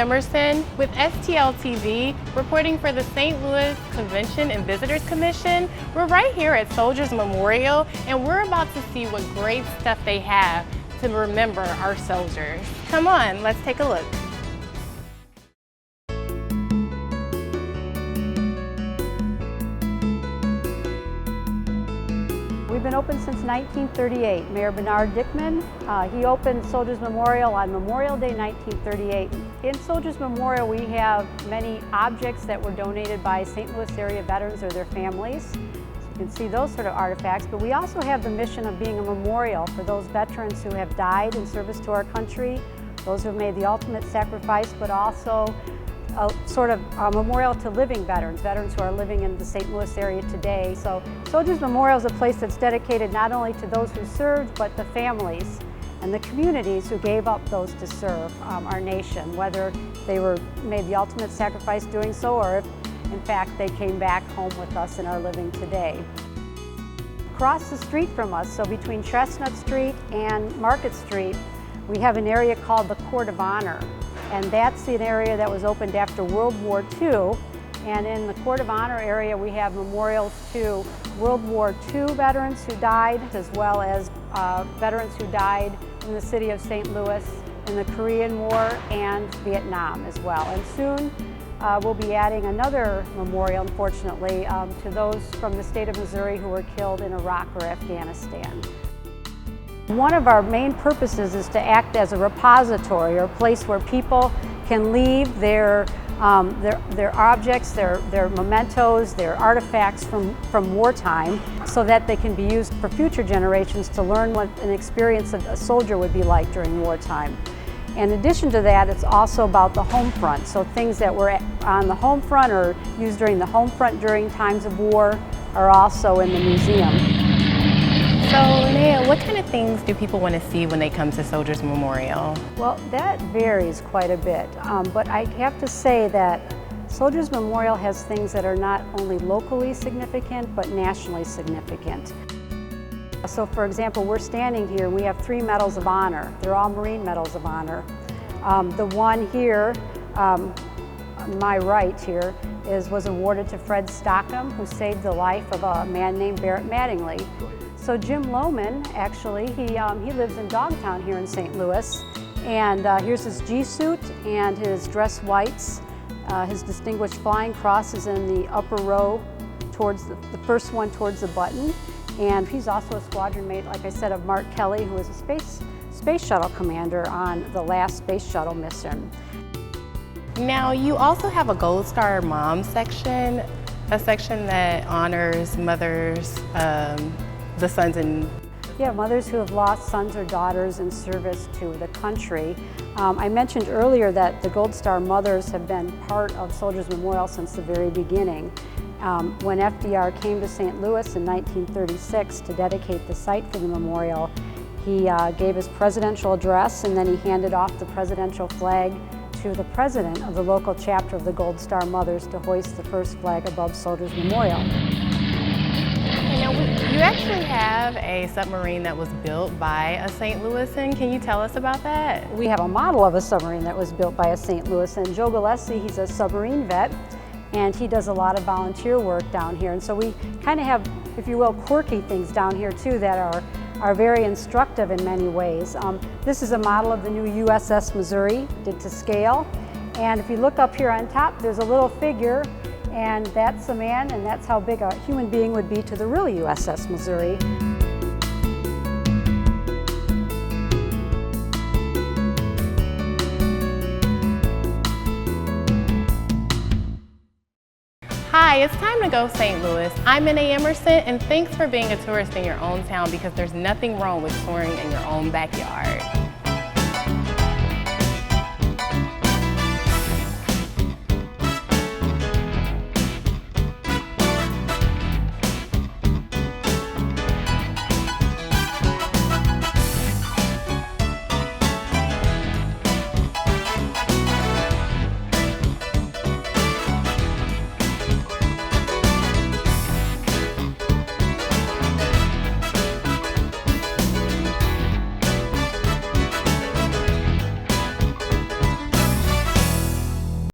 Emerson with STL TV, reporting for the St. Louis Convention and Visitors Commission. We're right here at Soldiers Memorial, and we're about to see what great stuff they have to remember our soldiers. Come on, let's take a look. We've been open since 1938. Mayor Bernard Dickman, he opened Soldiers Memorial on Memorial Day 1938. In Soldiers Memorial, we have many objects that were donated by St. Louis area veterans or their families. So you can see those sort of artifacts, but we also have the mission of being a memorial for those veterans who have died in service to our country, those who have made the ultimate sacrifice, but also a sort of a memorial to living veterans who are living in the St. Louis area today. So Soldiers Memorial is a place that's dedicated not only to those who served, but the families and the communities who gave up those to serve our nation, whether they made the ultimate sacrifice doing so or if, in fact, they came back home with us and are living today. Across the street from us, so between Chestnut Street and Market Street, we have an area called the Court of Honor. And that's an area that was opened after World War II. And in the Court of Honor area, we have memorials to World War II veterans who died, as well as veterans who died in the city of St. Louis in the Korean War and Vietnam as well. And soon we'll be adding another memorial, unfortunately, to those from the state of Missouri who were killed in Iraq or Afghanistan. One of our main purposes is to act as a repository or a place where people can leave their objects, their mementos, their artifacts from wartime so that they can be used for future generations to learn what an experience a soldier would be like during wartime. In addition to that, it's also about the home front. So things that were on the home front or used during the home front during times of war are also in the museum. So, Lynnea, what kind of things do people want to see when they come to Soldiers Memorial? Well, that varies quite a bit, but I have to say that Soldiers Memorial has things that are not only locally significant, but nationally significant. So, for example, we're standing here and we have 3 Medals of Honor. They're all Marine Medals of Honor. The one here, on my right here, was awarded to Fred Stockham, who saved the life of a man named Barrett Mattingly. So Jim Lohman, actually, he lives in Dogtown here in St. Louis, and here's his G-suit and his dress whites. His Distinguished Flying Cross is in the upper row towards the first one towards the button, and he's also a squadron mate, like I said, of Mark Kelly, who was a space shuttle commander on the last space shuttle mission. Now, you also have a Gold Star Mom section, a section that honors mothers, the sons and... Yeah, mothers who have lost sons or daughters in service to the country. I mentioned earlier that the Gold Star mothers have been part of Soldiers Memorial since the very beginning. When FDR came to St. Louis in 1936 to dedicate the site for the memorial, he gave his presidential address and then he handed off the presidential flag to the president of the local chapter of the Gold Star Mothers to hoist the first flag above Soldiers Memorial. Now, you actually have a submarine that was built by a St. Louisan. Can you tell us about that? We have a model of a submarine that was built by a St. Louisan. Joe Gillespie, he's a submarine vet, and he does a lot of volunteer work down here. And so we kind of have, if you will, quirky things down here too that are very instructive in many ways. This is a model of the new USS Missouri, did to scale. And if you look up here on top, there's a little figure, and that's a man, and that's how big a human being would be to the real USS Missouri. Hi, it's time to go St. Louis. I'm Lynnea Emerson, and thanks for being a tourist in your own town, because there's nothing wrong with touring in your own backyard.